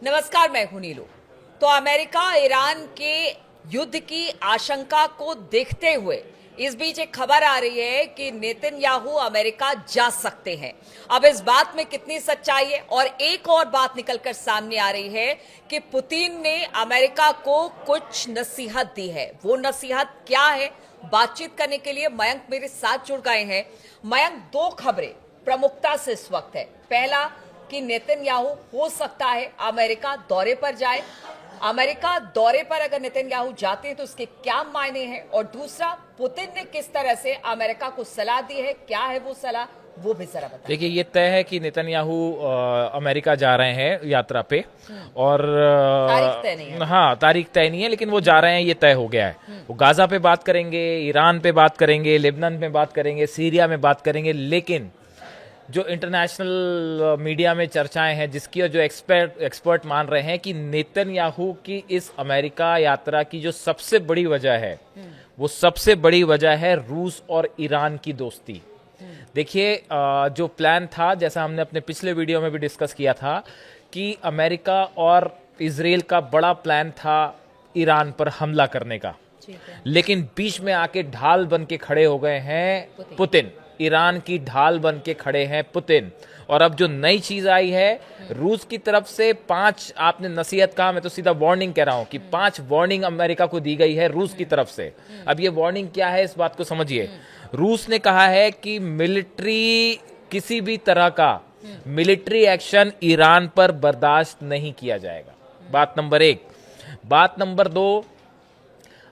नमस्कार, मैं हूं नीलू। तो अमेरिका ईरान के युद्ध की आशंका को देखते हुए इस बीच एक खबर आ रही है कि नेतन्याहू अमेरिका जा सकते हैं। अब इस बात में कितनी सच्चाई है, और एक और बात निकलकर सामने आ रही है कि पुतिन ने अमेरिका को कुछ नसीहत दी है। वो नसीहत क्या है, बातचीत करने के लिए मयंक मेरे साथ जुड़ गए हैं। मयंक, दो खबरें प्रमुखता से इस वक्त है। पहला कि नेतन्याहू हो सकता है अमेरिका दौरे पर जाए। अमेरिका दौरे पर अगर नेतन्याहू जाते हैं तो उसके क्या मायने हैं, और दूसरा, पुतिन ने किस तरह से अमेरिका को सलाह दी है, क्या है वो सलाह, वो भी जरा बताइए। देखिए, ये तय है कि नेतन्याहू अमेरिका जा रहे हैं यात्रा पे। और तारीख तय नहीं है। हाँ, तारीख तय नहीं है, लेकिन वो जा रहे हैं, ये तय हो गया है। वो गाजा पे बात करेंगे, ईरान पे बात करेंगे, लेबनान पे बात करेंगे, सीरिया में बात करेंगे। लेकिन जो इंटरनेशनल मीडिया में चर्चाएं हैं, जिसकी और जो एक्सपर्ट मान रहे हैं कि नेतन्याहू की इस अमेरिका यात्रा की जो सबसे बड़ी वजह है, वो सबसे बड़ी वजह है रूस और ईरान की दोस्ती। देखिए, जो प्लान था, जैसा हमने अपने पिछले वीडियो में भी डिस्कस किया था, कि अमेरिका और इजराइल का बड़ा प्लान था ईरान पर हमला करने का। लेकिन बीच में आके ढाल बन के खड़े हो गए हैं पुतिन। ईरान की ढाल बन के खड़े हैं पुतिन। और अब जो नई चीज आई है, रूस की तरफ से 5, आपने नसीहत कहा, मैं तो सीधा वार्निंग कह रहा हूं कि 5 वार्निंग अमेरिका को दी गई है रूस की तरफ से। अब ये वार्निंग क्या है, इस बात को समझिए। रूस ने कहा है कि किसी भी तरह का मिलिट्री एक्शन ईरान पर बर्दाश्त नहीं किया जाएगा। बात नंबर 1। बात नंबर 2,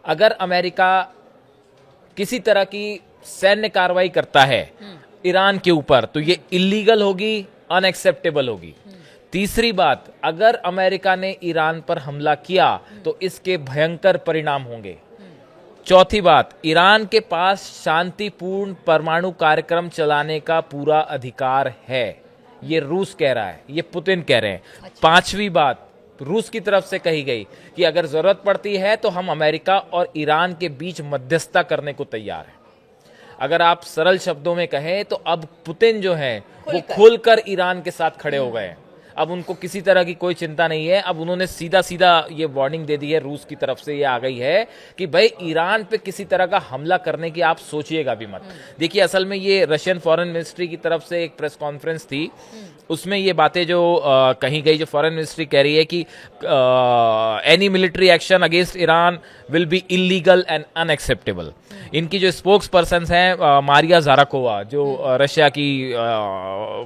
अगर अमेरिका किसी तरह की सैन्य कार्रवाई करता है ईरान के ऊपर, तो ये इलीगल होगी, अनएक्सेप्टेबल होगी। तीसरी बात, अगर अमेरिका ने ईरान पर हमला किया तो इसके भयंकर परिणाम होंगे। चौथी बात, ईरान के पास शांतिपूर्ण परमाणु कार्यक्रम चलाने का पूरा अधिकार है। ये रूस कह रहा है, ये पुतिन कह रहे हैं। पांचवी बात, रूस की तरफ से कही गई कि अगर जरूरत पड़ती है तो हम अमेरिका और ईरान के बीच मध्यस्थता करने को तैयार हैं। अगर आप सरल शब्दों में कहें तो अब पुतिन जो है वो खुलकर ईरान के साथ खड़े हो गए हैं। अब उनको किसी तरह की कोई चिंता नहीं है। अब उन्होंने सीधा सीधा ये वार्निंग दे दी है, रूस की तरफ से ये आ गई है कि भाई ईरान पे किसी तरह का हमला करने की आप सोचिएगा भी मत। देखिए, असल में ये रशियन फॉरेन मिनिस्ट्री की तरफ से एक प्रेस कॉन्फ्रेंस थी, उसमें ये बातें जो कही गई, जो फॉरेन मिनिस्ट्री कह रही है कि any military action against Iran will be illegal and unacceptable. इनकी जो स्पोक्स पर्सन हैं, मारिया जाराकोवा, जो रशिया की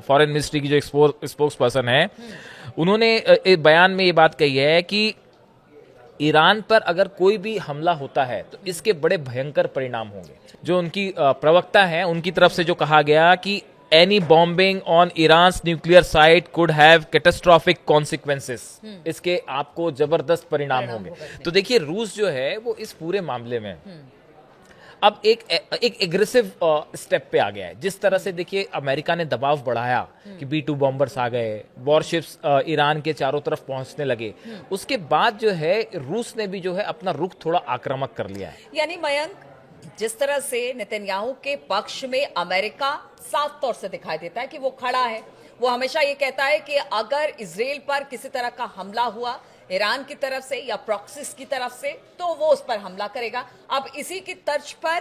फॉरेन मिनिस्ट्री की जो स्पोक्स पर्सन है, उन्होंने एक बयान में ये बात कही है कि ईरान पर अगर कोई भी हमला होता है तो इसके बड़े भयंकर परिणाम होंगे। जो उनकी प्रवक्ता है, उनकी तरफ से जो कहा गया कि any bombing on Iran's nuclear site could have catastrophic consequences। इसके आपको जबरदस्त परिणाम होंगे। तो देखिए, रूस जो है वो इस पूरे मामले में अब एक एग्रेसिव स्टेप पे आ गया है। जिस तरह से देखिए अमेरिका ने दबाव बढ़ाया कि B-2 बॉम्बर्स आ गए, वॉरशिप्स ईरान के चारों तरफ पहुंचने लगे, उसके बाद जो है रूस ने भी जो है अपना रुख थोड़ा आक्रामक कर लिया है। यानी मयंक, जिस तरह से नेतन्याहू के पक्ष में अमेरिका साफ तौर से दिखाई देता है कि वो खड़ा है, वो हमेशा ये कहता है कि अगर इजराइल पर किसी तरह का हमला हुआ ईरान की तरफ से या प्रॉक्सिस की तरफ से, तो वो उस पर हमला करेगा। अब इसी की तर्ज पर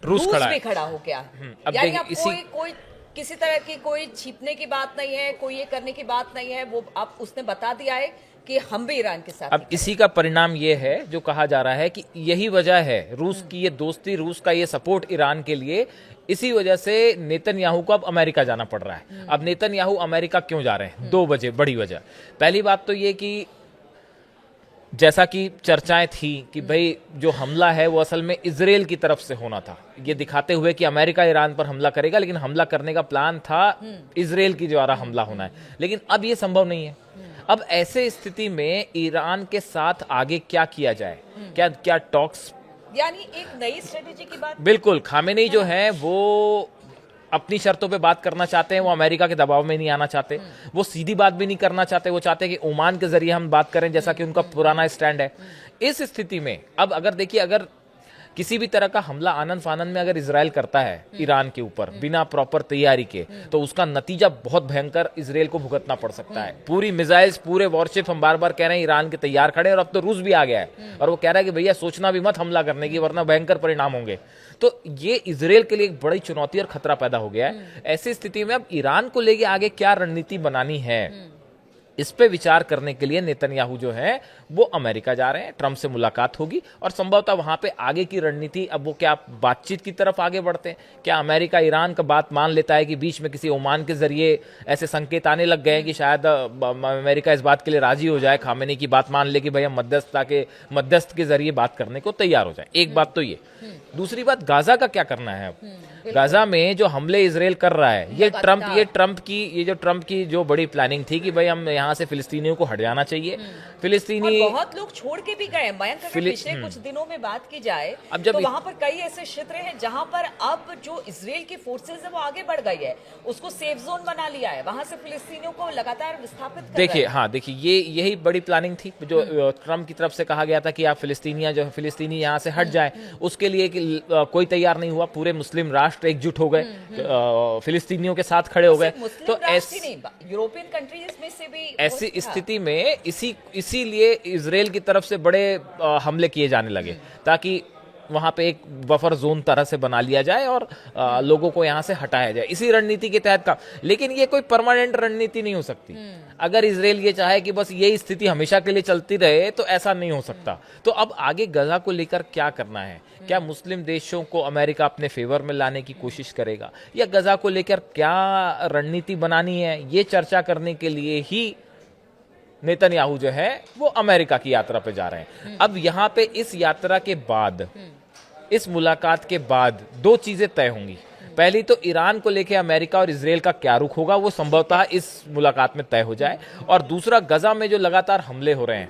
रूस भी खड़ा हो गया है। यानी अब कोई किसी तरह की कोई छिपने की बात नहीं है, कोई ये करने की बात नहीं है। वो अब उसने बता दिया है कि हम भी ईरान के साथ। अब इसी का परिणाम ये है, जो कहा जा रहा है कि यही वजह है रूस की ये दोस्ती, रूस का ये सपोर्ट ईरान के लिए। इसी वजह से नेतन्याहू को अब अमेरिका जाना पड़ रहा है। अब नेतन्याहू अमेरिका क्यों जा रहे हैं? 2 वजह, बड़ी वजह। पहली बात तो ये कि जैसा कि चर्चाएं थी कि भाई जो हमला है वो असल में इजराइल की तरफ से होना था, ये दिखाते हुए कि अमेरिका ईरान पर हमला करेगा, लेकिन हमला करने का प्लान था इजराइल की द्वारा हमला होना है। लेकिन अब ये संभव नहीं है। अब ऐसे स्थिति में ईरान के साथ आगे क्या किया जाए? क्या टॉक्स, यानी एक नई स्ट्रेटेजी की बात। बिल्कुल, खामेनी जो है वो अपनी शर्तों पे बात करना चाहते हैं, वो अमेरिका के दबाव में नहीं आना चाहते, वो सीधी बात भी नहीं करना चाहते, वो चाहते हैं कि ओमान के जरिए हम बात करें, जैसा कि उनका पुराना स्टैंड है। इस स्थिति में अब अगर देखिए, अगर किसी भी तरह का हमला आनन फानन में अगर इजराइल करता है ईरान के ऊपर बिना प्रॉपर तैयारी के, तो उसका नतीजा बहुत भयंकर इजराइल को भुगतना पड़ सकता है। पूरी मिसाइल्स, पूरे वॉरशिप, हम बार बार कह रहे हैं ईरान के तैयार खड़े, और अब तो रूस भी आ गया है और वो कह रहा है कि भैया सोचना भी मत हमला करने की, वरना भयंकर परिणाम होंगे। तो ये इजराइल के लिए एक बड़ी चुनौती और खतरा पैदा हो गया है। ऐसी स्थिति में अब ईरान को लेके आगे क्या रणनीति बनानी है, इस पे विचार करने के लिए नेतन्याहू जो है वो अमेरिका जा रहे हैं। ट्रंप से मुलाकात होगी और संभवतः वहां पे आगे की रणनीति, अब वो क्या बातचीत की तरफ आगे बढ़ते हैं, क्या अमेरिका ईरान का बात मान लेता है कि बीच में किसी ओमान के जरिए ऐसे संकेत आने लग गए हैं कि शायद अमेरिका इस बात के लिए राजी हो जाए, खामेनी की बात मान ले कि भाई हम मध्यस्थ के जरिए बात करने को तैयार हो जाए। एक बात तो ये। दूसरी बात, गाजा का क्या करना है अब। गाजा में जो हमले इजराइल कर रहा है, ये ट्रंप की जो बड़ी प्लानिंग थी कि भाई हम यहाँ से फिलिस्तीनियों को हट जाना चाहिए। फिलिस्तीनी और बहुत लोग छोड़ के भी गए मयंक। अगर पिछले कुछ दिनों में बात की जाए अब जब तो वहां पर कई ऐसे क्षेत्र हैं जहां पर अब जो इजराइल की फोर्सेज है वो आगे बढ़ गई है, उसको सेफ जोन बना लिया है, वहां से फिलिस्तीनियों को लगातार विस्थापित कर देखिए। रहे हैं। हाँ देखिए, यही बड़ी प्लानिंग थी जो ट्रंप की तरफ से कहा गया था कि आप फिलिस्तीनी यहाँ से हट जाए। उसके लिए कोई तैयार नहीं हुआ, पूरे मुस्लिम राष्ट्र एकजुट हो गए, फिलिस्तीनियों के साथ खड़े हो गए। तो यूरोपियन कंट्रीज में से भी ऐसी स्थिति में इसीलिए इजराइल की तरफ से बड़े हमले किए जाने लगे, ताकि वहां पे एक बफर जोन तरह से बना लिया जाए और लोगों को यहां से हटाया जाए, इसी रणनीति के तहत का। लेकिन ये कोई परमानेंट रणनीति नहीं हो सकती। अगर इजराइल ये चाहे कि बस यही स्थिति हमेशा के लिए चलती रहे तो ऐसा नहीं हो सकता। तो अब आगे गजा को लेकर क्या करना है, क्या मुस्लिम देशों को अमेरिका अपने फेवर में लाने की कोशिश करेगा, या गजा को लेकर क्या रणनीति बनानी है, ये चर्चा करने के लिए ही नेतन्याहू जो है वो अमेरिका की यात्रा पे जा रहे हैं। अब यहाँ पे इस यात्रा के बाद, इस मुलाकात के बाद दो चीजें तय होंगी। पहली तो ईरान को लेकर अमेरिका और इजराइल का क्या रुख होगा, वो संभवतः इस मुलाकात में तय हो जाए। और दूसरा, गजा में जो लगातार हमले हो रहे हैं,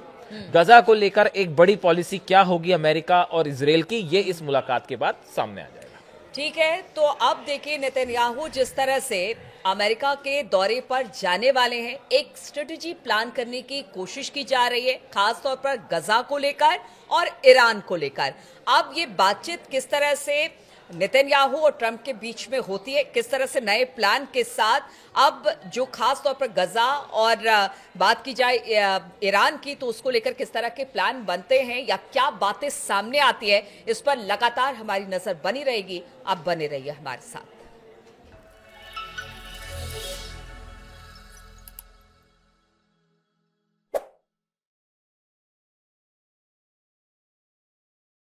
गजा को लेकर एक बड़ी पॉलिसी क्या होगी अमेरिका और इजराइल की, ये इस मुलाकात के बाद सामने आ जाएगा। ठीक है, तो अब देखिए नेतन्याहू जिस तरह से अमेरिका के दौरे पर जाने वाले हैं, एक स्ट्रेटेजी प्लान करने की कोशिश की जा रही है, खासतौर पर गजा को लेकर और ईरान को लेकर। अब ये बातचीत किस तरह से नेतन्याहू और ट्रंप के बीच में होती है, किस तरह से नए प्लान के साथ, अब जो खास तौर पर गजा और बात की जाए ईरान की, तो उसको लेकर किस तरह के प्लान बनते हैं या क्या बातें सामने आती है, इस पर लगातार हमारी नजर बनी रहेगी। आप बने रहिए हमारे साथ।